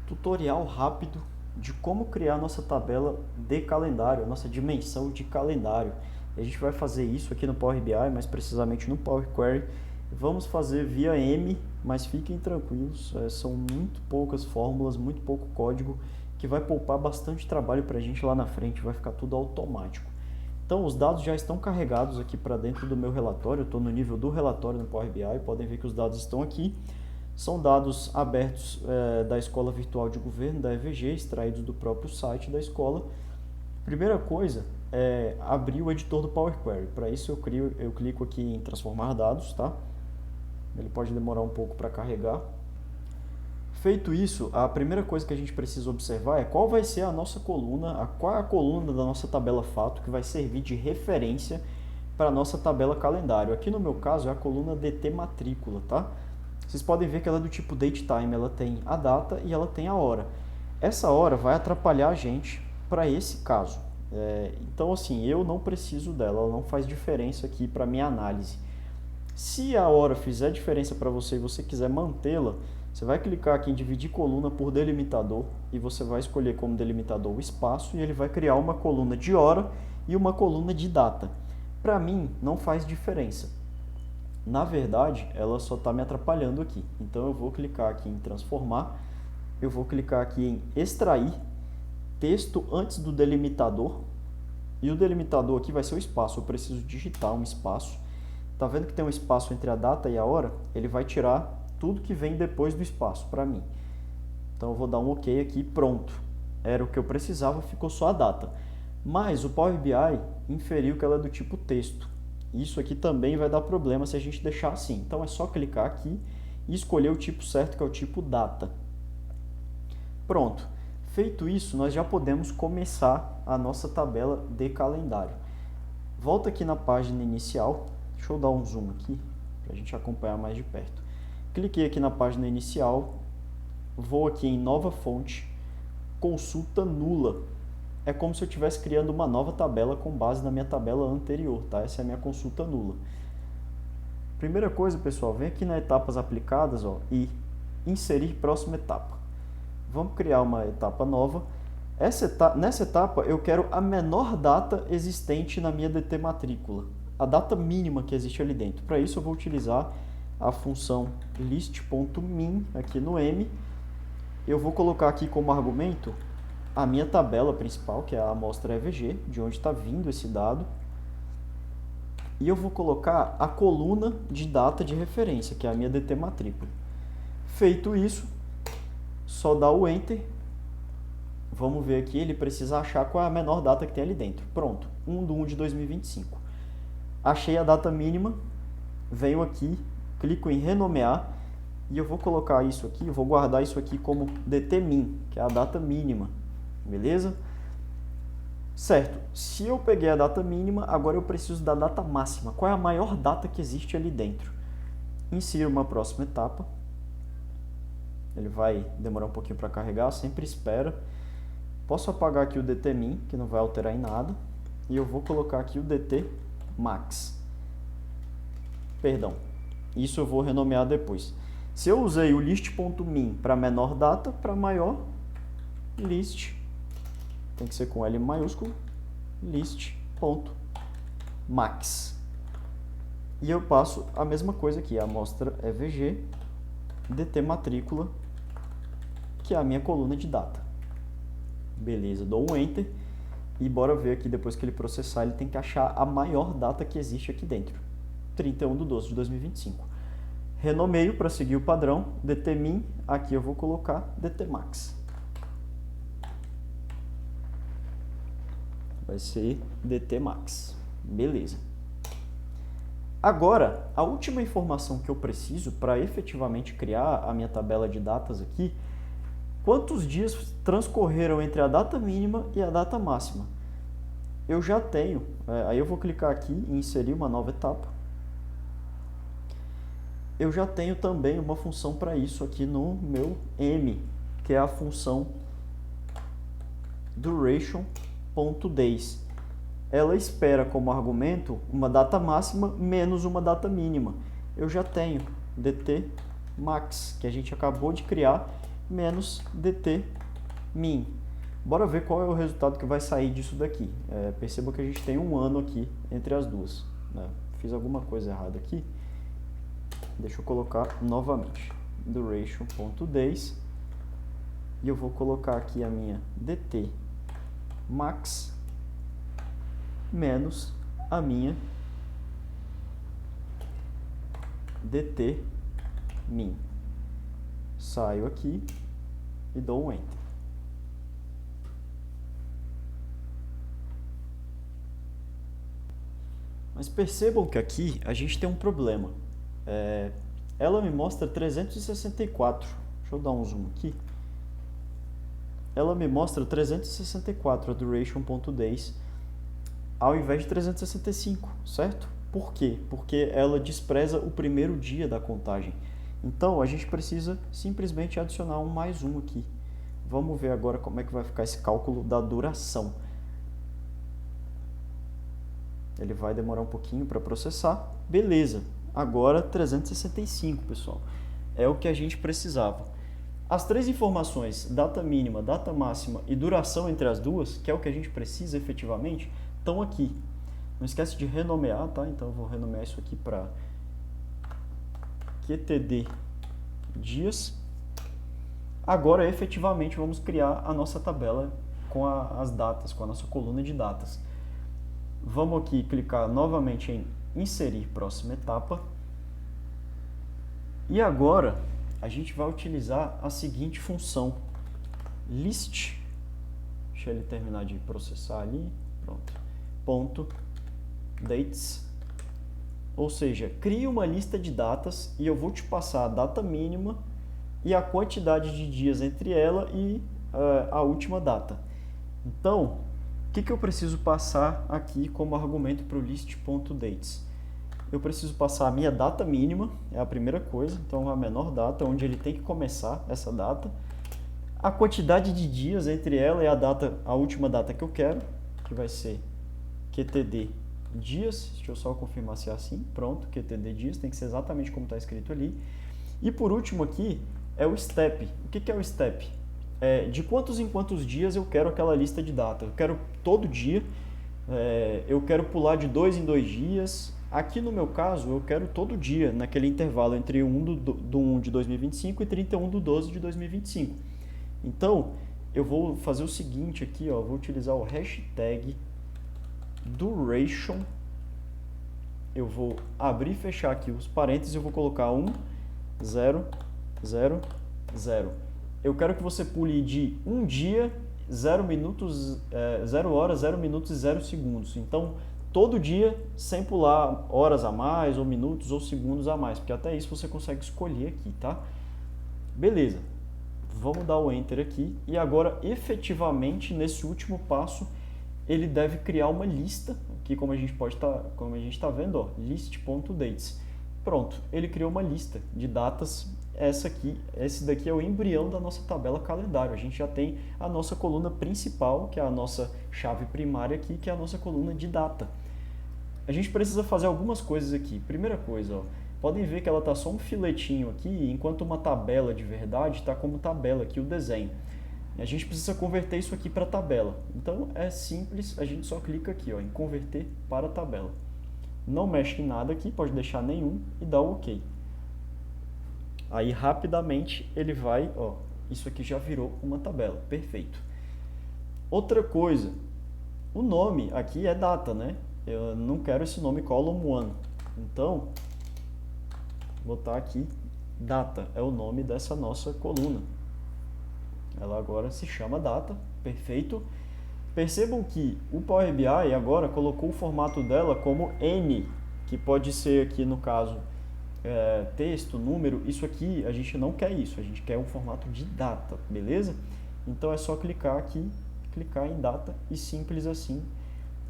tutorial rápido de como criar nossa tabela de calendário, a nossa dimensão de calendário. A gente vai fazer isso aqui no Power BI, mais precisamente no Power Query. Vamos fazer via M, mas fiquem tranquilos, são muito poucas fórmulas, muito pouco código, que vai poupar bastante trabalho para a gente lá na frente, vai ficar tudo automático. Então os dados já estão carregados aqui para dentro do meu relatório, eu estou no nível do relatório no Power BI, podem ver que os dados estão aqui. São dados abertos da Escola Virtual de Governo, da EVG, extraídos do próprio site da escola. Primeira coisa é abrir o editor do Power Query. Para isso eu clico aqui em transformar dados, tá? Ele pode demorar um pouco para carregar. Feito isso, a primeira coisa que a gente precisa observar é qual vai ser a nossa coluna, qual é a coluna da nossa tabela fato que vai servir de referência para a nossa tabela calendário. Aqui no meu caso é a coluna DT matrícula, tá? Vocês podem ver que ela é do tipo DateTime, ela tem a data e ela tem a hora. Essa hora vai atrapalhar a gente para esse caso. Então assim, eu não preciso dela, ela não faz diferença aqui para minha análise. Se a hora fizer diferença para você e você quiser mantê-la, você vai clicar aqui em dividir coluna por delimitador e você vai escolher como delimitador o espaço e ele vai criar uma coluna de hora e uma coluna de data. Para mim, não faz diferença. Na verdade, ela só está me atrapalhando aqui. Então eu vou clicar aqui em transformar, eu vou clicar aqui em extrair texto antes do delimitador e o delimitador aqui vai ser o espaço. Eu preciso digitar um espaço. Tá vendo que tem um espaço entre a data e a hora? Ele vai tirar tudo que vem depois do espaço para mim. Então eu vou dar um OK aqui, pronto. Era o que eu precisava, ficou só a data. Mas o Power BI inferiu que ela é do tipo texto. Isso aqui também vai dar problema se a gente deixar assim. Então é só clicar aqui e escolher o tipo certo, que é o tipo data. Pronto. Feito isso, nós já podemos começar a nossa tabela de calendário. Volta aqui na página inicial. Deixa eu dar um zoom aqui para a gente acompanhar mais de perto. Cliquei aqui na página inicial, vou aqui em nova fonte, consulta nula. É como se eu estivesse criando uma nova tabela com base na minha tabela anterior, tá? Essa é a minha consulta nula. Primeira coisa, pessoal, vem aqui na etapas aplicadas, ó, e inserir próxima etapa. Vamos criar uma etapa nova. Nessa etapa eu quero a menor data existente na minha DT matrícula, a data mínima que existe ali dentro. Para isso eu vou utilizar a função list.min aqui no M. Eu vou colocar aqui como argumento a minha tabela principal, que é a amostra EVG, de onde está vindo esse dado. E eu vou colocar a coluna de data de referência, que é a minha DT matrícula. Feito isso, só dá o Enter. Vamos ver aqui, ele precisa achar qual é a menor data que tem ali dentro. Pronto, 1/1 de 2025. Achei a data mínima, venho aqui, clico em renomear e eu vou colocar isso aqui, eu vou guardar isso aqui como DTmin, que é a data mínima, beleza? Certo, se eu peguei a data mínima, agora eu preciso da data máxima. Qual é a maior data que existe ali dentro? Insira uma próxima etapa. Ele vai demorar um pouquinho para carregar, sempre espera. Posso apagar aqui o DTmin, que não vai alterar em nada. E eu vou colocar aqui o DTmax. Perdão, isso eu vou renomear depois. Se eu usei o list.min para menor data, para maior, list, tem que ser com L maiúsculo, list.max. E eu passo a mesma coisa aqui, a amostra EVG, DT matrícula, que é a minha coluna de data. Beleza, dou um Enter e bora ver aqui, depois que ele processar, ele tem que achar a maior data que existe aqui dentro. 31/12 de 2025. Renomeio para seguir o padrão, DTmin, aqui eu vou colocar DTmax. Vai ser DTmax. Beleza. Agora, a última informação que eu preciso para efetivamente criar a minha tabela de datas aqui, quantos dias transcorreram entre a data mínima e a data máxima? Eu já tenho, aí eu vou clicar aqui e inserir uma nova etapa. Eu já tenho também uma função para isso aqui no meu M, que é a função duration.days. Ela espera como argumento uma data máxima menos uma data mínima. Eu já tenho DTmax, que a gente acabou de criar, menos dt min. Bora ver qual é o resultado que vai sair disso daqui. Perceba que a gente tem um ano aqui entre as duas, né? Fiz alguma coisa errada aqui. Deixa eu colocar novamente. Duration.days. E eu vou colocar aqui a minha dt max menos a minha dt min. Saio aqui e dou um enter. Mas percebam que aqui a gente tem um problema. Ela me mostra 364. Deixa eu dar um zoom aqui. Ela me mostra 364 a duration.days ao invés de 365, certo? Por quê? Porque ela despreza o primeiro dia da contagem. Então, a gente precisa simplesmente adicionar um mais um aqui. Vamos ver agora como é que vai ficar esse cálculo da duração. Ele vai demorar um pouquinho para processar. Beleza, agora 365, pessoal. É o que a gente precisava. As três informações, data mínima, data máxima e duração entre as duas, que é o que a gente precisa efetivamente, estão aqui. Não esquece de renomear, tá? Então eu vou renomear isso aqui para QTD dias. Agora, efetivamente, vamos criar a nossa tabela com as datas, com a nossa coluna de datas. Vamos aqui clicar novamente em inserir próxima etapa. E agora a gente vai utilizar a seguinte função, list, deixa ele terminar de processar ali, pronto, ponto, dates, ou seja, crie uma lista de datas e eu vou te passar a data mínima e a quantidade de dias entre ela e a última data. Então, o que eu preciso passar aqui como argumento para o list.dates? Eu preciso passar a minha data mínima, é a primeira coisa, então a menor data, onde ele tem que começar essa data. A quantidade de dias entre ela e a última data que eu quero, que vai ser QTD dias, deixa eu só confirmar se é assim, pronto, QTD dias, tem que ser exatamente como está escrito ali. E por último aqui é o step. O que é o step? De quantos em quantos dias eu quero aquela lista de data. Eu quero todo dia, eu quero pular de 2 em 2 dias. Aqui no meu caso, eu quero todo dia, naquele intervalo entre 1 do 1 de 2025 e 31 do 12 de 2025. Então, eu vou fazer o seguinte aqui, ó, vou utilizar o hashtag duration. Eu vou abrir e fechar aqui os parênteses, eu vou colocar 1, 0, 0, 0. Eu quero que você pule de 1 dia, 0 minutos, 0 horas, 0 minutos e 0 segundos. Então, todo dia, sem pular horas a mais, ou minutos, ou segundos a mais, porque até isso você consegue escolher aqui, tá? Beleza. Vamos dar o Enter aqui. E agora, efetivamente, nesse último passo, ele deve criar uma lista, aqui como a gente está vendo, ó, list.dates. Pronto, ele criou uma lista de datas. Esse daqui é o embrião da nossa tabela calendário. A gente já tem a nossa coluna principal, que é a nossa chave primária aqui, que é a nossa coluna de data. A gente precisa fazer algumas coisas aqui. Primeira coisa, ó, podem ver que ela está só um filetinho aqui, enquanto uma tabela de verdade está como tabela aqui o desenho. A gente precisa converter isso aqui para tabela. Então é simples, a gente só clica aqui, ó, em converter para tabela. Não mexe em nada aqui, pode deixar nenhum e dá o OK. Aí rapidamente ele vai, ó, isso aqui já virou uma tabela, perfeito. Outra coisa, o nome aqui é data, né? Eu não quero esse nome column1, então vou botar aqui data, é o nome dessa nossa coluna. Ela agora se chama data, perfeito. Percebam que o Power BI agora colocou o formato dela como N, que pode ser aqui no caso texto, número. Isso aqui a gente não quer isso, a gente quer um formato de data, beleza? Então é só clicar aqui, clicar em data e simples assim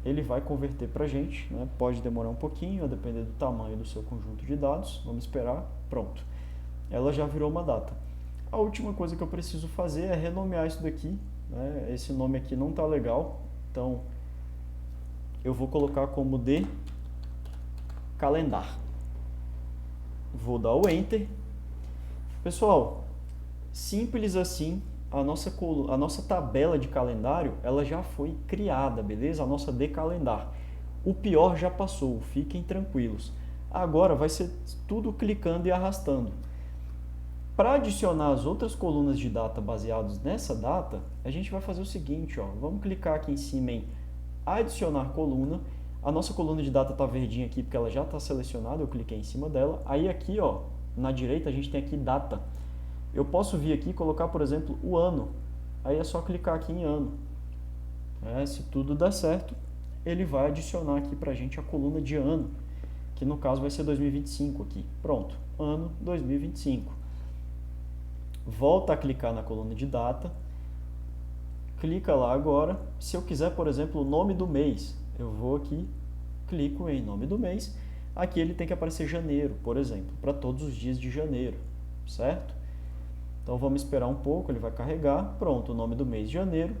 ele vai converter para a gente, né? Pode demorar um pouquinho, a depender do tamanho do seu conjunto de dados. Vamos esperar, pronto. Ela já virou uma data. A última coisa que eu preciso fazer é renomear isso daqui, né? Esse nome aqui não está legal, então eu vou colocar como de calendar. Vou dar o Enter. Pessoal, Simples assim, a nossa tabela de calendário, ela já foi criada, beleza? A nossa de calendar. O pior já passou, fiquem tranquilos. Agora vai ser tudo clicando e arrastando. Para adicionar as outras colunas de data baseadas nessa data, a gente vai fazer o seguinte, ó, vamos clicar aqui em cima em adicionar coluna. A nossa coluna de data está verdinha aqui porque ela já está selecionada, eu cliquei em cima dela. Aí aqui, ó, na direita a gente tem aqui data. Eu posso vir aqui e colocar, por exemplo, o ano. Aí é só clicar aqui em ano. Se tudo der certo, ele vai adicionar aqui para a gente a coluna de ano, que no caso vai ser 2025 aqui. Pronto, ano 2025. Volta a clicar na coluna de data, clica lá agora. Se eu quiser, por exemplo, o nome do mês, eu vou aqui, clico em nome do mês. Aqui ele tem que aparecer janeiro, por exemplo, para todos os dias de janeiro, certo? Então vamos esperar um pouco, ele vai carregar. Pronto, o nome do mês de janeiro.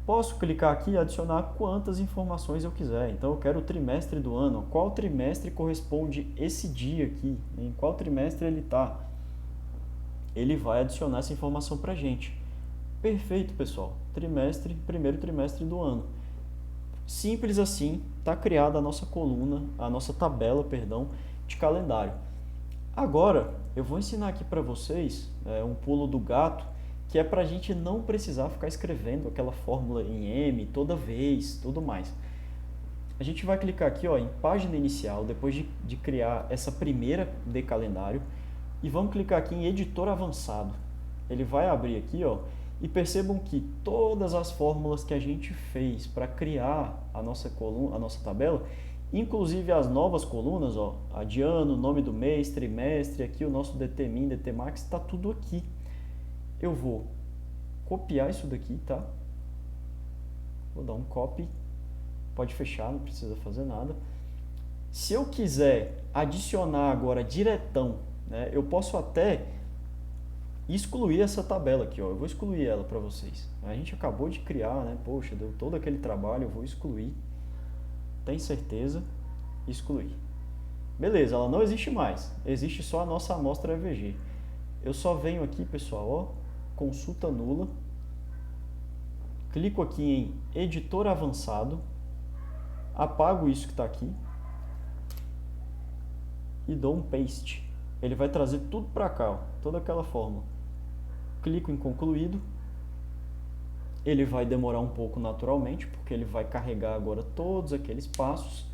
Posso clicar aqui e adicionar quantas informações eu quiser. Então eu quero o trimestre do ano. Qual trimestre corresponde esse dia aqui? Em qual trimestre ele está? Ele vai adicionar essa informação para a gente. Perfeito, pessoal. Primeiro trimestre do ano. Simples assim, está criada a nossa coluna, a nossa tabela, perdão, de calendário. Agora, eu vou ensinar aqui para vocês um pulo do gato, que é para a gente não precisar ficar escrevendo aquela fórmula em M toda vez, tudo mais. A gente vai clicar aqui, ó, em página inicial, depois de criar essa primeira de calendário, e vamos clicar aqui em editor avançado. Ele vai abrir aqui, ó, e percebam que todas as fórmulas que a gente fez para criar a nossa coluna, a nossa tabela, inclusive as novas colunas, ó, a de ano, nome do mês, trimestre, aqui o nosso DTMin, DTmax, está tudo aqui. Eu vou copiar isso daqui, tá? Vou dar um copy, pode fechar, não precisa fazer nada. Se eu quiser adicionar agora diretão, né, eu posso até excluir essa tabela aqui, ó. Eu vou excluir ela para vocês. A gente acabou de criar, né? Poxa, deu todo aquele trabalho, eu vou excluir. Tem certeza? Excluir. Beleza, ela não existe mais. Existe só a nossa amostra EVG. Eu só venho aqui, pessoal, ó, consulta nula. Clico aqui em editor avançado. Apago isso que está aqui. E dou um paste. Ele vai trazer tudo para cá, ó, toda aquela fórmula. Clico em concluído. Ele vai demorar um pouco naturalmente, porque ele vai carregar agora todos aqueles passos.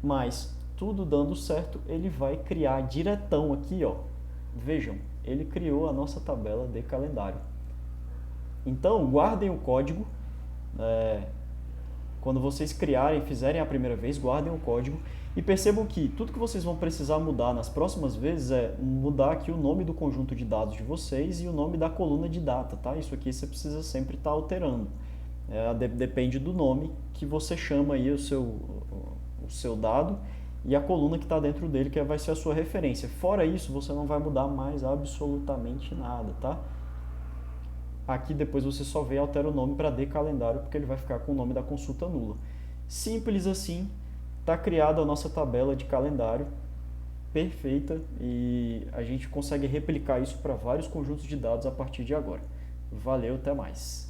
Mas tudo dando certo, ele vai criar diretão aqui, ó. Vejam, ele criou a nossa tabela de calendário. Então, guardem o código. Quando vocês criarem, fizerem a primeira vez, guardem o código e percebam que tudo que vocês vão precisar mudar nas próximas vezes é mudar aqui o nome do conjunto de dados de vocês e o nome da coluna de data, tá? Isso aqui você precisa sempre estar alterando. Depende do nome que você chama aí o seu dado e a coluna que está dentro dele, que vai ser a sua referência. Fora isso, você não vai mudar mais absolutamente nada, tá? Aqui depois você só vem e altera o nome para de calendário, porque ele vai ficar com o nome da consulta nula. Simples assim, está criada a nossa tabela de calendário perfeita e a gente consegue replicar isso para vários conjuntos de dados a partir de agora. Valeu, até mais!